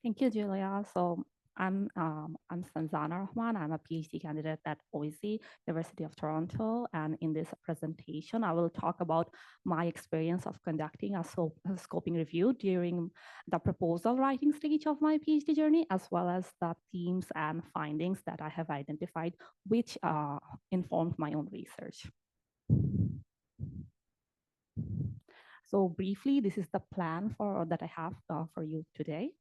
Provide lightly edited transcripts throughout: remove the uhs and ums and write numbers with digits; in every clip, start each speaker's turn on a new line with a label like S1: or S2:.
S1: Thank you, Julia. I'm SanzanaRahman. I'm a PhD candidate at OIC, University of Toronto. And in this presentation, I will talk about my experience of conducting a scoping review during the proposal writing stage of my PhD journey, as well as the themes and findings that I have identified, which informed my own research. So briefly, this is the plan that I have for you today.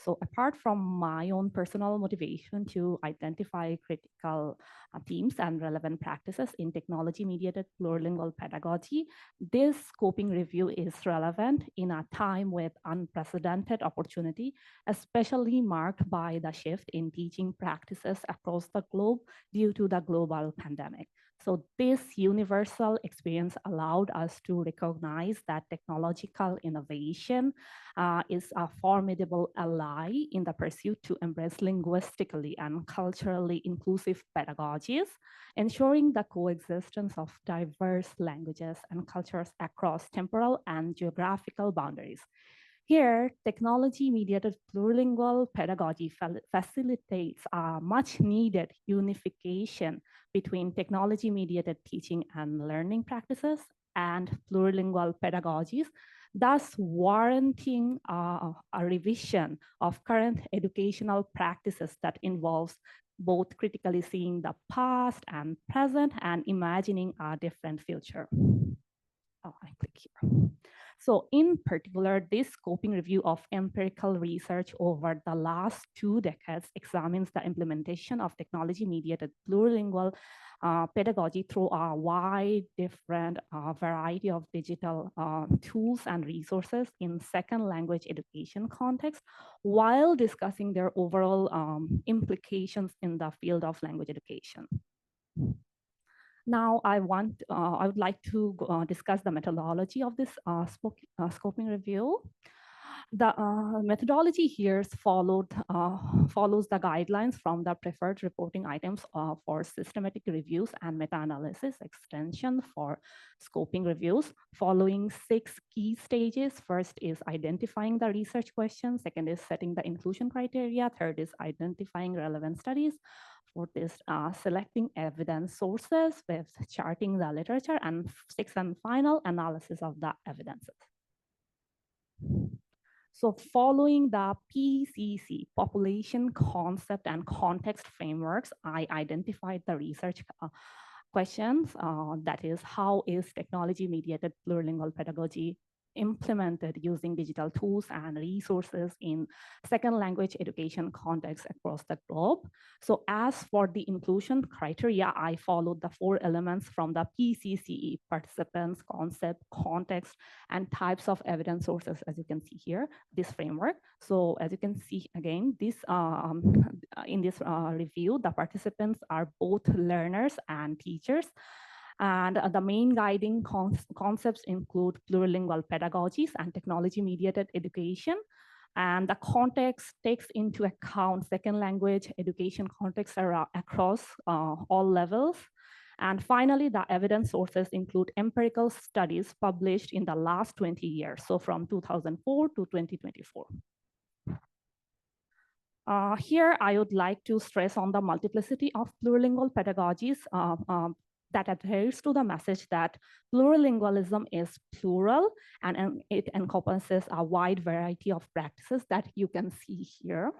S1: So apart from my own personal motivation to identify critical themes and relevant practices in technology-mediated plurilingual pedagogy, this scoping review is relevant in a time with unprecedented opportunity, especially marked by the shift in teaching practices across the globe due to the global pandemic. So this universal experience allowed us to recognize that technological innovation is a formidable ally in the pursuit to embrace linguistically and culturally inclusive pedagogies, ensuring the coexistence of diverse languages and cultures across temporal and geographical boundaries. Here, technology-mediated plurilingual pedagogy facilitates a much-needed unification between technology-mediated teaching and learning practices and plurilingual pedagogies, thus warranting a revision of current educational practices that involves both critically seeing the past and present and imagining a different future. Oh, I click here. So in particular, this scoping review of empirical research over the last 2 decades examines the implementation of technology-mediated plurilingual pedagogy through a wide different variety of digital tools and resources in second language education context, while discussing their overall implications in the field of language education. Now, I would like to discuss the methodology of this scoping review. The methodology here follows the guidelines from the preferred reporting items for systematic reviews and meta-analysis extension for scoping reviews, following 6 key stages. First is identifying the research questions. Second is setting the inclusion criteria. Third is identifying relevant studies. Fourth is selecting evidence sources with charting the literature, and 6th and final, analysis of the evidences. So following the PCC, population concept and context frameworks, I identified the research questions. That is, how is technology-mediated plurilingual pedagogy implemented using digital tools and resources in second language education contexts across the globe. So as for the inclusion criteria, I followed the 4 elements from the PCCE: participants, concept, context, and types of evidence sources, as you can see here, this framework. So as you can see again, this in this review, the participants are both learners and teachers. And the main guiding concepts include plurilingual pedagogies and technology-mediated education. And the context takes into account second language education contexts across all levels. And finally, the evidence sources include empirical studies published in the last 20 years, so from 2004 to 2024. Here, I would like to stress on the multiplicity of plurilingual pedagogies that adheres to the message that plurilingualism is plural, and it encompasses a wide variety of practices that you can see here.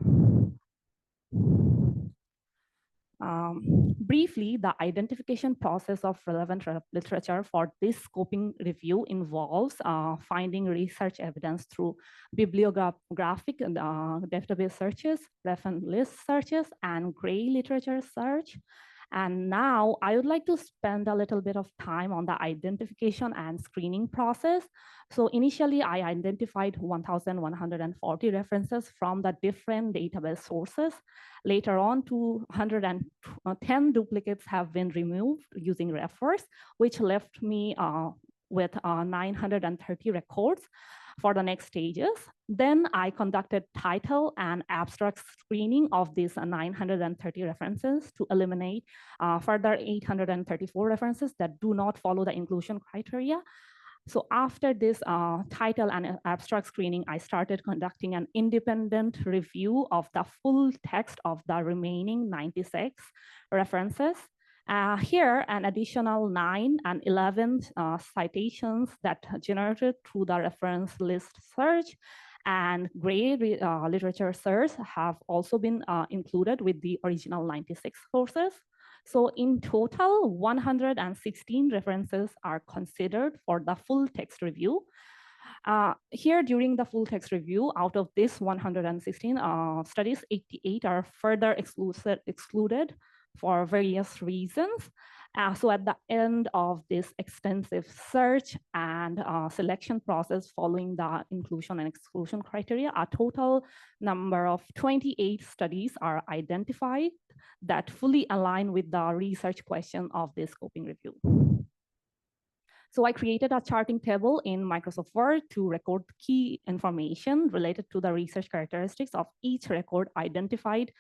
S1: Briefly, the identification process of relevant literature for this scoping review involves finding research evidence through bibliographic database searches, reference list searches, and gray literature search. And now I would like to spend a little bit of time on the identification and screening process. So initially, I identified 1,140 references from the different database sources. Later on, 210 duplicates have been removed using refers, which left me with 930 records for the next stages. Then I conducted title and abstract screening of these 930 references to eliminate further 834 references that do not follow the inclusion criteria. So after this title and abstract screening, I started conducting an independent review of the full text of the remaining 96 references. Here, an additional 9 and 11 citations that generated through the reference list search and gray literature search have also been included with the original 96 courses. So in total, 116 references are considered for the full text review. Here, during the full text review, out of this 116 studies, 88 are further excluded for various reasons. So at the end of this extensive search and selection process following the inclusion and exclusion criteria, a total number of 28 studies are identified that fully align with the research question of this scoping review. So I created a charting table in Microsoft Word to record key information related to the research characteristics of each record identified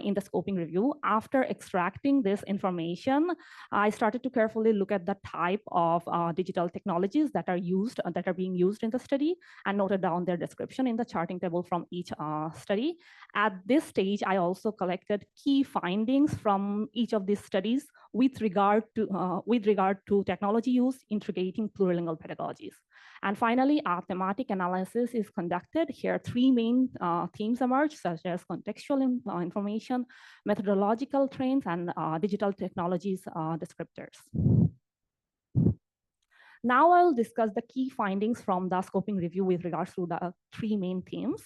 S1: in the scoping review. After extracting this information, I started to carefully look at the type of digital technologies that are being used in the study and noted down their description in the charting table from each study. At this stage, I also collected key findings from each of these studies with regard to technology use integrating plurilingual pedagogies. And finally, our thematic analysis is conducted. Here, 3 main themes emerge, such as contextual information, methodological trends, and digital technologies descriptors. Now I'll discuss the key findings from the scoping review with regards to the 3 main themes.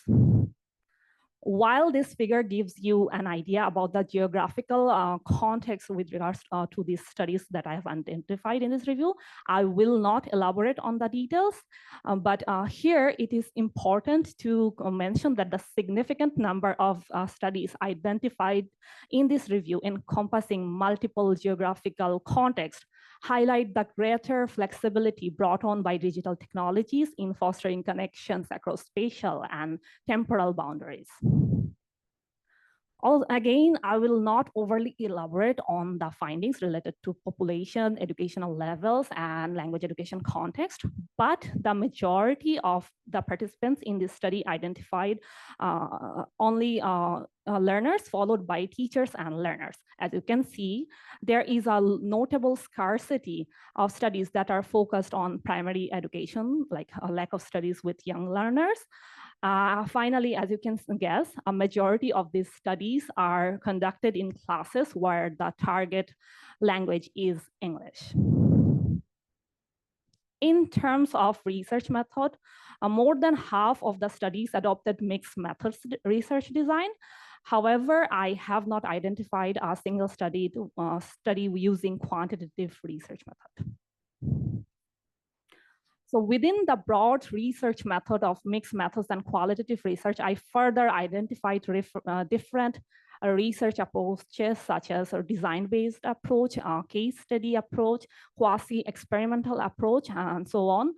S1: While this figure gives you an idea about the geographical context with regards to these studies that I have identified in this review, I will not elaborate on the details, but here it is important to mention that the significant number of studies identified in this review encompassing multiple geographical contexts highlight the greater flexibility brought on by digital technologies in fostering connections across spatial and temporal boundaries. Again, I will not overly elaborate on the findings related to population, educational levels, and language education context, but the majority of the participants in this study identified only learners, followed by teachers and learners. As you can see, there is a notable scarcity of studies that are focused on primary education, like a lack of studies with young learners. Finally, as you can guess, a majority of these studies are conducted in classes where the target language is English. In terms of research method, more than half of the studies adopted mixed methods research design. However, I have not identified a single study using quantitative research method. So within the broad research method of mixed methods and qualitative research, I further identified different research approaches, such as a design-based approach, case study approach, quasi-experimental approach, and so on.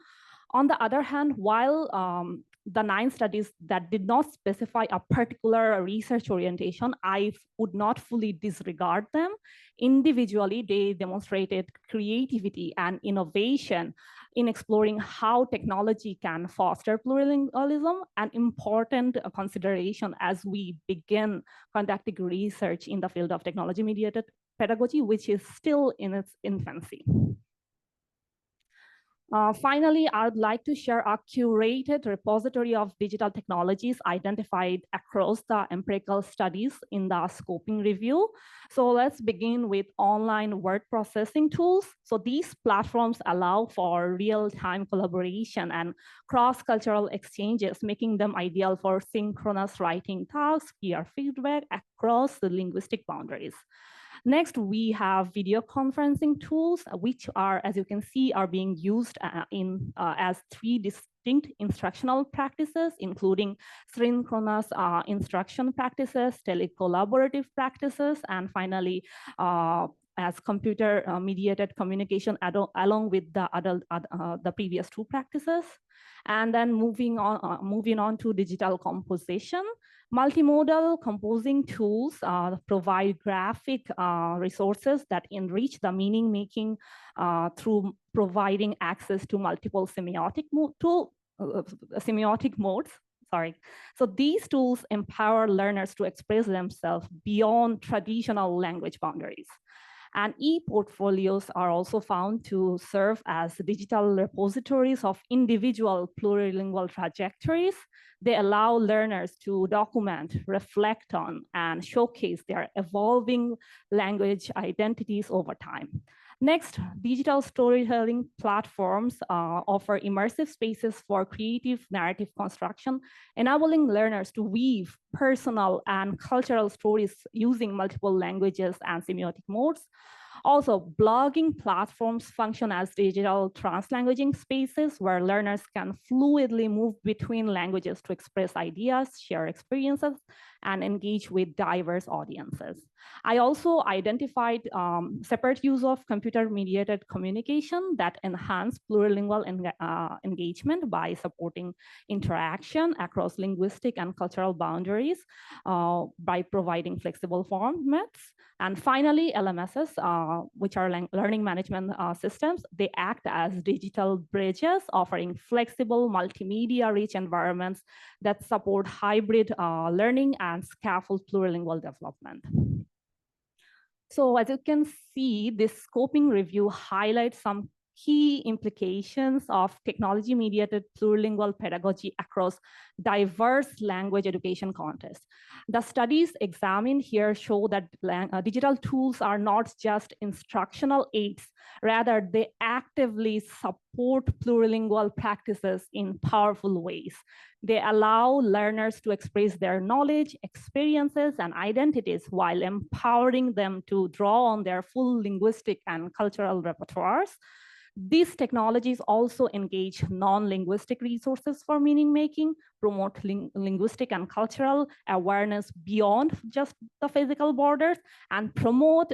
S1: On the other hand, while the 9 studies that did not specify a particular research orientation, I would not fully disregard them. Individually, they demonstrated creativity and innovation in exploring how technology can foster plurilingualism, an important consideration as we begin conducting research in the field of technology-mediated pedagogy, which is still in its infancy. Finally, I would like to share a curated repository of digital technologies identified across the empirical studies in the scoping review. So let's begin with online word processing tools. So these platforms allow for real-time collaboration and cross-cultural exchanges, making them ideal for synchronous writing tasks, peer feedback across the linguistic boundaries. Next, we have video conferencing tools, which are, as you can see, are being used as 3 distinct instructional practices, including synchronous instruction practices, telecollaborative practices, and finally, as computer-mediated communication along with the previous 2 practices. And then moving on to digital composition. Multimodal composing tools provide graphic resources that enrich the meaning making through providing access to multiple semiotic modes. Sorry. So these tools empower learners to express themselves beyond traditional language boundaries. And e-portfolios are also found to serve as digital repositories of individual plurilingual trajectories. They allow learners to document, reflect on, and showcase their evolving language identities over time. Next, digital storytelling platforms offer immersive spaces for creative narrative construction, enabling learners to weave personal and cultural stories using multiple languages and semiotic modes. Also, blogging platforms function as digital translanguaging spaces where learners can fluidly move between languages to express ideas, share experiences, and engage with diverse audiences. I also identified separate use of computer-mediated communication that enhance plurilingual engagement by supporting interaction across linguistic and cultural boundaries by providing flexible formats. And finally, LMSs, which are learning management systems, they act as digital bridges, offering flexible, multimedia-rich environments that support hybrid learning and scaffold plurilingual development. So as you can see, this scoping review highlights some key implications of technology-mediated plurilingual pedagogy across diverse language education contexts. The studies examined here show that digital tools are not just instructional aids, rather they actively support plurilingual practices in powerful ways. They allow learners to express their knowledge, experiences, and identities while empowering them to draw on their full linguistic and cultural repertoires. These technologies also engage non-linguistic resources for meaning making, promote linguistic and cultural awareness beyond just the physical borders, and promote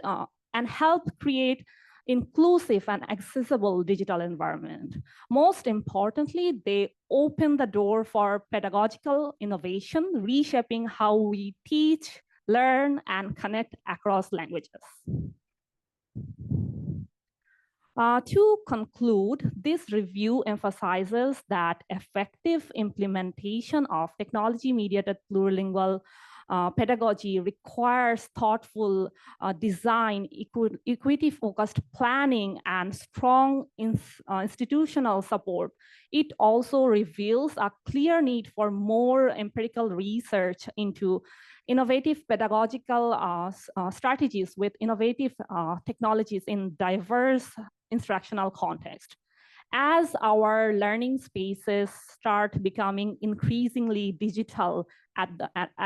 S1: and help create inclusive and accessible digital environment. Most importantly, they open the door for pedagogical innovation, reshaping how we teach, learn, and connect across languages. To conclude, this review emphasizes that effective implementation of technology-mediated plurilingual pedagogy requires thoughtful design, equity-focused planning, and strong institutional support. It also reveals a clear need for more empirical research into innovative pedagogical strategies with innovative technologies in diverse instructional contexts. As our learning spaces start becoming increasingly digital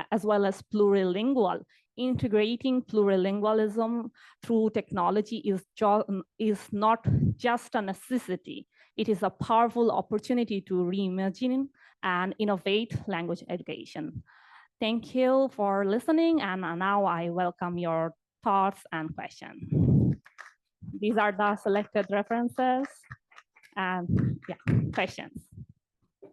S1: as well as plurilingual, integrating plurilingualism through technology is not just a necessity. It is a powerful opportunity to reimagine and innovate language education. Thank you for listening, and now I welcome your thoughts and questions. These are the selected references and questions.